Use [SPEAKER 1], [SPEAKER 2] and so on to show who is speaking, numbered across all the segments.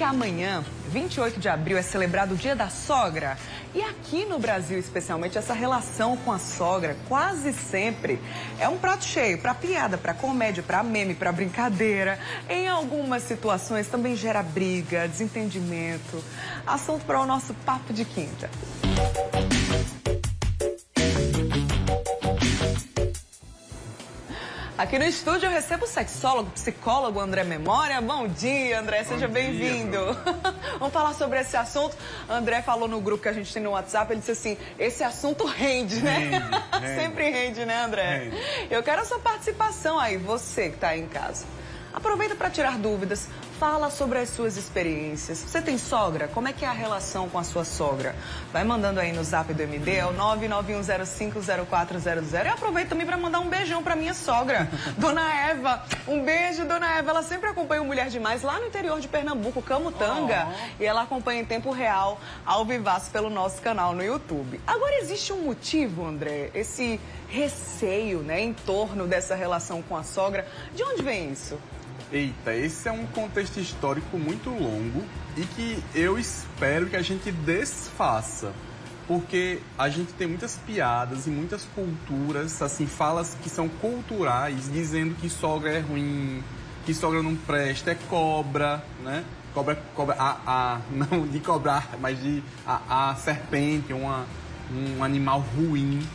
[SPEAKER 1] amanhã, 28 de abril, é celebrado o Dia da Sogra. E aqui no Brasil, especialmente, essa relação com a sogra, quase sempre, é um prato cheio para piada, para comédia, para meme, para brincadeira. Em algumas situações também gera briga, desentendimento. Assunto para o nosso Papo de Quinta. Aqui no estúdio eu recebo o sexólogo, psicólogo André Memória. Bom dia, André, seja bem-vindo. Vamos falar sobre esse assunto. André falou no grupo que a gente tem no WhatsApp, ele disse assim, esse assunto rende, né? Rende. Sempre rende, né, André? Rende. Eu quero a sua participação aí, você que está aí em casa. Aproveita para tirar dúvidas, fala sobre as suas experiências. Você tem sogra? Como é que é a relação com a sua sogra? Vai mandando aí no zap do MD, é o 991050400. E aproveita também para mandar um beijão para minha sogra, Dona Eva. Um beijo, Dona Eva. Ela sempre acompanha o Mulher Demais lá no interior de Pernambuco, Camutanga. E ela acompanha em tempo real, ao vivaço, pelo nosso canal no YouTube. Agora, existe um motivo, André, esse receio, né, em torno dessa relação com a sogra. De onde vem isso?
[SPEAKER 2] Eita, esse é um contexto histórico muito longo e que eu espero que a gente desfaça, porque a gente tem muitas piadas e muitas culturas, assim, falas que são culturais, dizendo que sogra é ruim, que sogra não presta, é cobra, né? Cobra, não de cobrar, mas de a serpente, um animal ruim.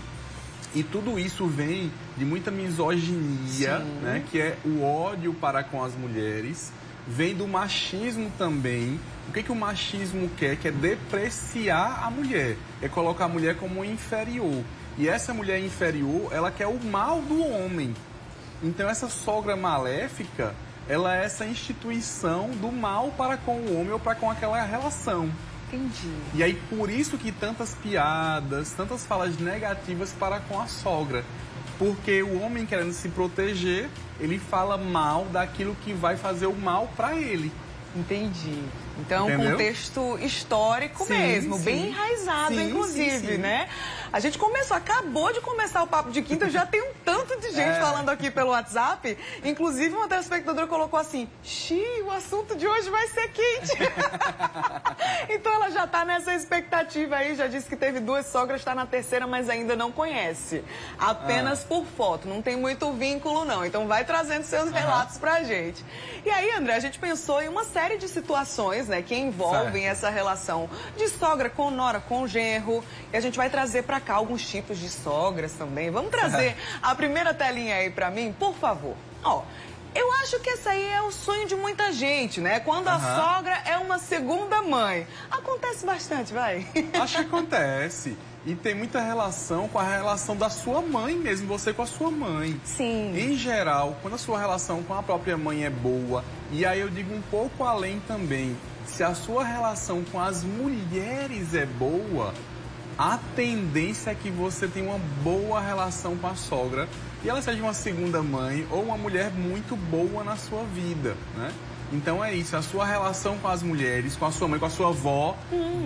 [SPEAKER 2] E tudo isso vem de muita misoginia, né, que é o ódio para com as mulheres. Vem do machismo também. O que o machismo quer? Que é depreciar a mulher. É colocar a mulher como inferior. E essa mulher inferior, ela quer o mal do homem. Então essa sogra maléfica, ela é essa instituição do mal para com o homem ou para com aquela relação.
[SPEAKER 1] Entendi.
[SPEAKER 2] E aí, por isso que tantas piadas, tantas falas negativas para com a sogra. Porque o homem, querendo se proteger, ele fala mal daquilo que vai fazer o mal para ele.
[SPEAKER 1] Entendi. Então, um contexto histórico mesmo, bem enraizado, inclusive, né? A gente acabou de começar o Papo de Quinta, já tem um tanto de gente falando aqui pelo WhatsApp. Inclusive, uma telespectadora colocou assim, o assunto de hoje vai ser quente. Então, ela já tá nessa expectativa aí, já disse que teve 2 sogras, está na terceira, mas ainda não conhece. Apenas por foto, não tem muito vínculo, não. Então, vai trazendo seus relatos pra gente. E aí, André, a gente pensou em uma série de situações, né, que envolvem essa relação de sogra com nora, com genro. E a gente vai trazer pra cá alguns tipos de sogras também. Vamos trazer a primeira telinha aí pra mim, por favor. Ó, eu acho que esse aí é o sonho de muita gente, né? Quando a sogra é uma segunda mãe. Acontece bastante, vai?
[SPEAKER 2] Acho que acontece. E tem muita relação com a relação da sua mãe mesmo, você com a sua mãe.
[SPEAKER 1] Sim.
[SPEAKER 2] Em geral, quando a sua relação com a própria mãe é boa, e aí eu digo um pouco além também, se a sua relação com as mulheres é boa, a tendência é que você tenha uma boa relação com a sogra e ela seja uma segunda mãe ou uma mulher muito boa na sua vida, né? Então é isso, a sua relação com as mulheres, com a sua mãe, com a sua avó,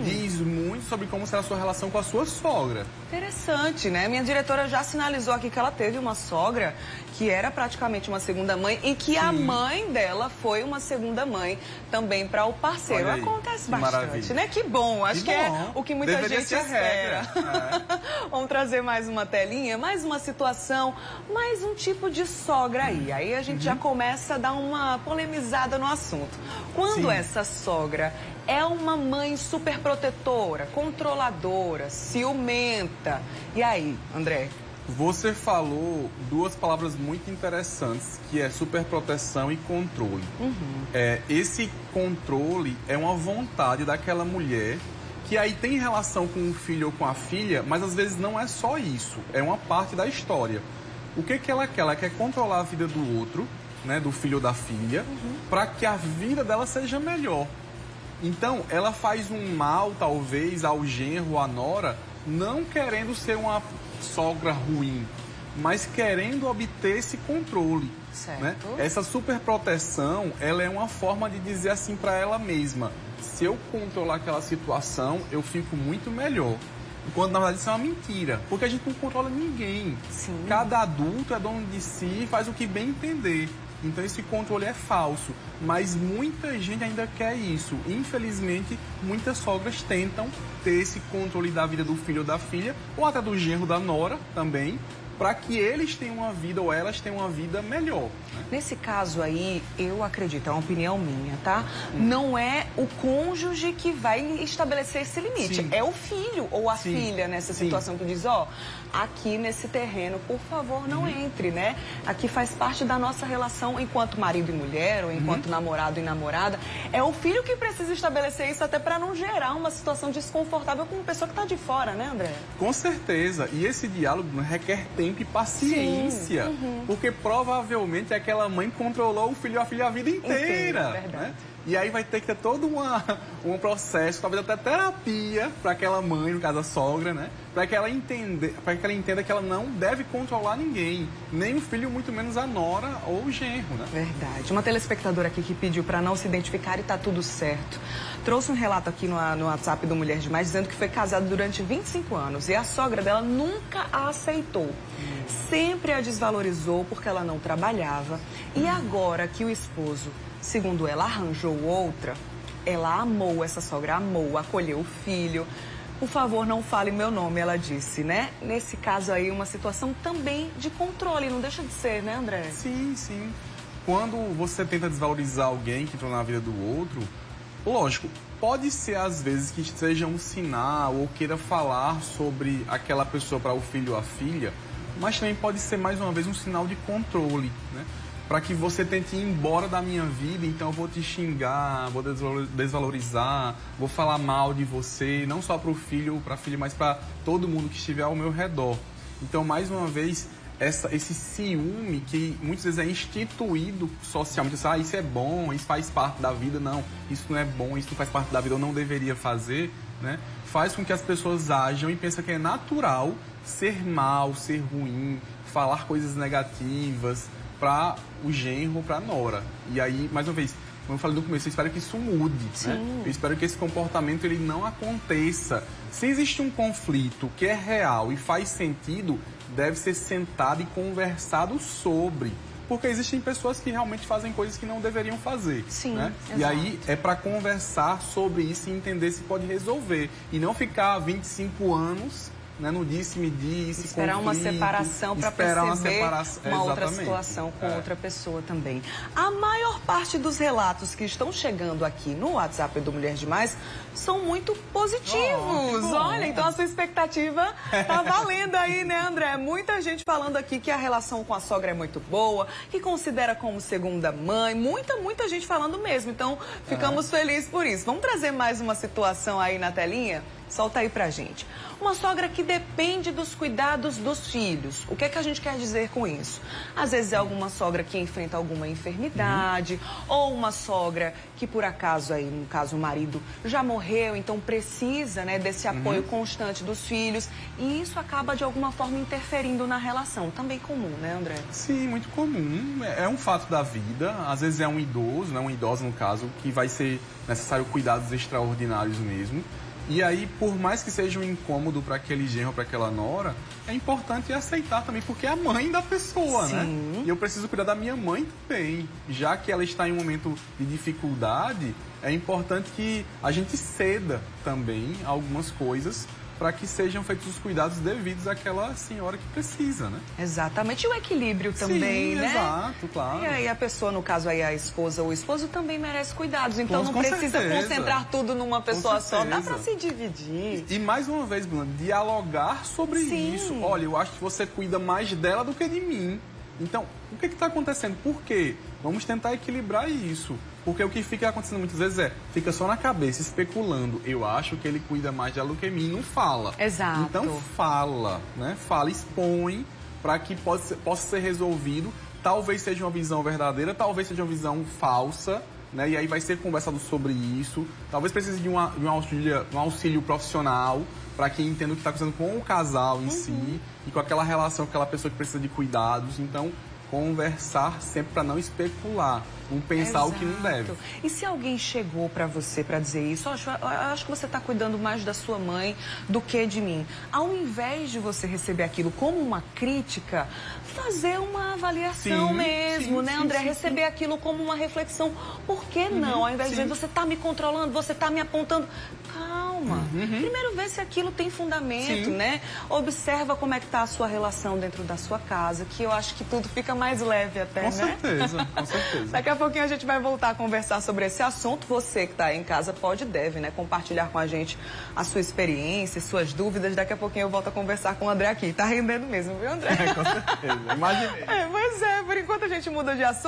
[SPEAKER 2] diz muito sobre como será a sua relação com a sua sogra.
[SPEAKER 1] Interessante, né? Minha diretora já sinalizou aqui que ela teve uma sogra que era praticamente uma segunda mãe e que a mãe dela foi uma segunda mãe também para o parceiro. Acontece bastante, né? Que bom, acho que é o que muita gente espera. Vamos trazer mais uma telinha, mais uma situação, mais um tipo de sogra aí. Aí a gente já começa a dar uma polemizada no assunto. Quando essa sogra é uma mãe super protetora, controladora, ciumenta. E aí, André?
[SPEAKER 2] Você falou 2 palavras muito interessantes, que é superproteção e controle. Esse controle é uma vontade daquela mulher que aí tem relação com o filho ou com a filha, mas às vezes não é só isso, é uma parte da história. O que ela quer? Ela quer controlar a vida do outro, né, do filho ou da filha, para que a vida dela seja melhor. Então, ela faz um mal, talvez, ao genro, à nora, não querendo ser uma sogra ruim, mas querendo obter esse controle.
[SPEAKER 1] Certo.
[SPEAKER 2] Né? Essa superproteção, ela é uma forma de dizer assim para ela mesma, se eu controlar aquela situação, eu fico muito melhor. Quando na verdade isso é uma mentira, porque a gente não controla ninguém.
[SPEAKER 1] Sim.
[SPEAKER 2] Cada adulto é dono de si e faz o que bem entender. Então esse controle é falso, mas muita gente ainda quer isso. Infelizmente, muitas sogras tentam ter esse controle da vida do filho ou da filha, ou até do genro, da nora também, para que eles tenham uma vida ou elas tenham uma vida melhor. Né?
[SPEAKER 1] Nesse caso aí, eu acredito, é uma opinião minha, tá? Não é o cônjuge que vai estabelecer esse limite.
[SPEAKER 2] Sim.
[SPEAKER 1] É o filho ou a
[SPEAKER 2] Sim.
[SPEAKER 1] filha nessa
[SPEAKER 2] Sim.
[SPEAKER 1] situação que diz, ó, aqui nesse terreno, por favor, não entre, né? Aqui faz parte da nossa relação enquanto marido e mulher, ou enquanto namorado e namorada. É o filho que precisa estabelecer isso até para não gerar uma situação desconfortável com uma pessoa que tá de fora, né, André?
[SPEAKER 2] Com certeza. E esse diálogo requer tempo e paciência. Porque provavelmente aquela mãe controlou o filho e a filha a vida inteira.
[SPEAKER 1] Verdade.
[SPEAKER 2] Né? E aí vai ter que ter todo um processo, talvez até terapia para aquela mãe, no caso a sogra, né? Para que ela entenda que ela não deve controlar ninguém, nem o filho, muito menos a nora ou o genro, né?
[SPEAKER 1] Verdade. Uma telespectadora aqui que pediu para não se identificar e tá tudo certo. Trouxe um relato aqui no WhatsApp do Mulher Demais dizendo que foi casada durante 25 anos e a sogra dela nunca a aceitou. Sempre a desvalorizou porque ela não trabalhava. E agora que o esposo, segundo ela, arranjou outra, ela amou essa sogra, amou, acolheu o filho. Por favor, não fale meu nome, ela disse, né? Nesse caso aí, uma situação também de controle, não deixa de ser, né, André?
[SPEAKER 2] Sim, sim. Quando você tenta desvalorizar alguém que entrou na vida do outro, lógico, pode ser às vezes que seja um sinal ou queira falar sobre aquela pessoa para o filho ou a filha, mas também pode ser mais uma vez um sinal de controle, né? Para que você tente ir embora da minha vida, então eu vou te xingar, vou desvalorizar, vou falar mal de você, não só para o filho ou para a filha, mas para todo mundo que estiver ao meu redor. Então, mais uma vez, esse ciúme que muitas vezes é instituído socialmente, isso é bom, isso faz parte da vida, não, isso não é bom, isso não faz parte da vida, eu não deveria fazer, né? Faz com que as pessoas ajam e pensam que é natural ser mal, ser ruim, falar coisas negativas para o genro ou para a nora. E aí, mais uma vez, como eu falei no começo, eu espero que isso mude, né? Eu espero que esse comportamento ele não aconteça. Se existe um conflito que é real e faz sentido, deve ser sentado e conversado sobre. Porque existem pessoas que realmente fazem coisas que não deveriam fazer.
[SPEAKER 1] Sim,
[SPEAKER 2] né?
[SPEAKER 1] exato.
[SPEAKER 2] E aí é para conversar sobre isso e entender se pode resolver. E não ficar 25 anos... Né, no disse-me-disse,
[SPEAKER 1] esperar
[SPEAKER 2] conflito,
[SPEAKER 1] uma separação para perceber uma outra
[SPEAKER 2] Exatamente.
[SPEAKER 1] situação com outra pessoa também. A maior parte dos relatos que estão chegando aqui no WhatsApp do Mulher Demais são muito positivos. Olha, então a sua expectativa tá valendo aí, né, André? Muita gente falando aqui que a relação com a sogra é muito boa, que considera como segunda mãe. Muita gente falando mesmo. Então, ficamos felizes por isso. Vamos trazer mais uma situação aí na telinha? Solta aí pra gente. Uma sogra que depende dos cuidados dos filhos. O que é que a gente quer dizer com isso? Às vezes é alguma sogra que enfrenta alguma enfermidade, ou uma sogra que por acaso, aí, no caso o marido já morreu, então precisa, né, desse apoio constante dos filhos. E isso acaba de alguma forma interferindo na relação. Também comum, né, André?
[SPEAKER 2] Sim, muito comum. É um fato da vida. Às vezes é um idoso, né, uma idosa no caso, que vai ser necessário cuidados extraordinários mesmo. E aí, por mais que seja um incômodo para aquele genro, para aquela nora, é importante aceitar também, porque é a mãe da pessoa,
[SPEAKER 1] Sim.
[SPEAKER 2] né? E eu preciso cuidar da minha mãe também. Já que ela está em um momento de dificuldade, é importante que a gente ceda também algumas coisas para que sejam feitos os cuidados devidos àquela senhora que precisa, né?
[SPEAKER 1] Exatamente. E o equilíbrio também,
[SPEAKER 2] Sim,
[SPEAKER 1] né?
[SPEAKER 2] exato, claro.
[SPEAKER 1] E aí a pessoa, no caso aí a esposa ou o esposo, também merece cuidados. Então não
[SPEAKER 2] Com
[SPEAKER 1] precisa
[SPEAKER 2] certeza.
[SPEAKER 1] concentrar tudo numa pessoa só. Dá
[SPEAKER 2] certeza.
[SPEAKER 1] pra se dividir.
[SPEAKER 2] E mais uma vez, Bruna, dialogar sobre
[SPEAKER 1] Sim.
[SPEAKER 2] isso. Olha, eu acho que você cuida mais dela do que de mim. Então, o que está acontecendo? Por quê? Vamos tentar equilibrar isso. Porque o que fica acontecendo muitas vezes fica só na cabeça, especulando. Eu acho que ele cuida mais dela do que mim, não fala.
[SPEAKER 1] Exato.
[SPEAKER 2] Então fala, né? Fala, expõe para que possa ser resolvido. Talvez seja uma visão verdadeira, talvez seja uma visão falsa, né? E aí vai ser conversado sobre isso. Talvez precise de um auxílio profissional para que entenda o que está acontecendo com o casal em si e com aquela relação com aquela pessoa que precisa de cuidados. Então, conversar sempre para não especular. pensar o que não deve.
[SPEAKER 1] E se alguém chegou pra você pra dizer isso, acho que você tá cuidando mais da sua mãe do que de mim. Ao invés de você receber aquilo como uma crítica, fazer uma avaliação mesmo, né, André? Receber aquilo como uma reflexão. Por que não? Ao invés de dizer, você tá me controlando, você tá me apontando. Calma. Primeiro vê se aquilo tem fundamento, né? Observa como é que tá a sua relação dentro da sua casa, que eu acho que tudo fica mais leve até,
[SPEAKER 2] com certeza, com certeza.
[SPEAKER 1] Daqui a pouquinho a gente vai voltar a conversar sobre esse assunto. Você que está aí em casa pode e deve, né, compartilhar com a gente a sua experiência, suas dúvidas. Daqui a pouquinho eu volto a conversar com o André aqui. Tá rendendo mesmo, viu, André?
[SPEAKER 2] Com certeza, imaginei.
[SPEAKER 1] Pois é, por enquanto a gente muda de assunto.